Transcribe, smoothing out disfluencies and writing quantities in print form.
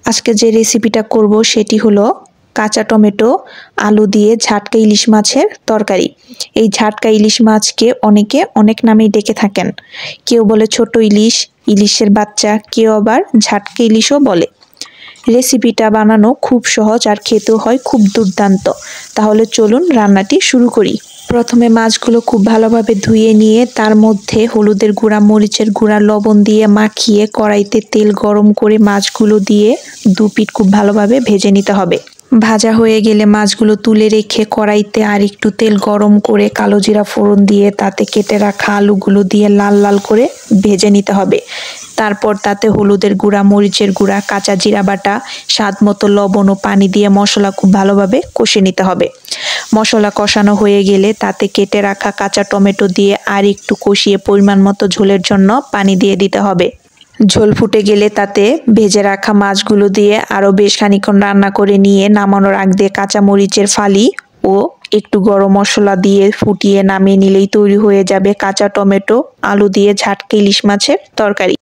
আজকে যে রেসিপিটা করব সেটি হলো কাঁচা টমেটো আলু দিয়ে ঝাটকা ইলিশ মাছের তরকারি। এই ঝাটকা ইলিশ মাছকে অনেকে অনেক নামেই ডেকে থাকেন। কেউ বলে ছোট ইলিশ, ইলিশের বাচ্চা, কেউ আবার ঝাটকা ইলিশও বলে। রেসিপিটা বানানো খুব সহজ আর খেতেও হয় খুব দুর্দান্ত। তাহলে চলুন রান্নাটি শুরু করি। প্রথমে মাছগুলো খুব ভালোভাবে ধুয়ে নিয়ে তার মধ্যে হলুদের গুঁড়া, মরিচের গুঁড়া, লবণ দিয়ে মাখিয়ে কড়াইতে তেল গরম করে মাছগুলো দিয়ে দু পিঠ খুব ভালোভাবে ভেজে নিতে হবে। ভাজা হয়ে গেলে মাছগুলো তুলে রেখে কড়াইতে আর একটু তেল গরম করে কালো জিরা ফোড়ন দিয়ে তাতে কেটে রাখা আলুগুলো দিয়ে লাল লাল করে ভেজে নিতে হবে। তারপর তাতে হলুদের গুঁড়া, মরিচের গুঁড়া, কাঁচা জিরা বাটা, স্বাদ মতো লবণ ও পানি দিয়ে মশলা খুব ভালোভাবে কষে নিতে হবে। মশলা কষানো হয়ে গেলে তাতে কেটে রাখা কাঁচা টমেটো দিয়ে আর একটু কষিয়ে পরিমাণ মতো ঝোলের জন্য পানি দিয়ে দিতে হবে। ঝোল ফুটে গেলে তাতে ভেজে রাখা মাছগুলো দিয়ে আরও বেশ খানিকক্ষণ রান্না করে নিয়ে নামানোর আগ দিয়ে কাঁচা মরিচের ফালি ও একটু গরম মশলা দিয়ে ফুটিয়ে নামিয়ে নিলেই তৈরি হয়ে যাবে কাঁচা টমেটো আলু দিয়ে ঝাটকা ইলিশ মাছের তরকারি।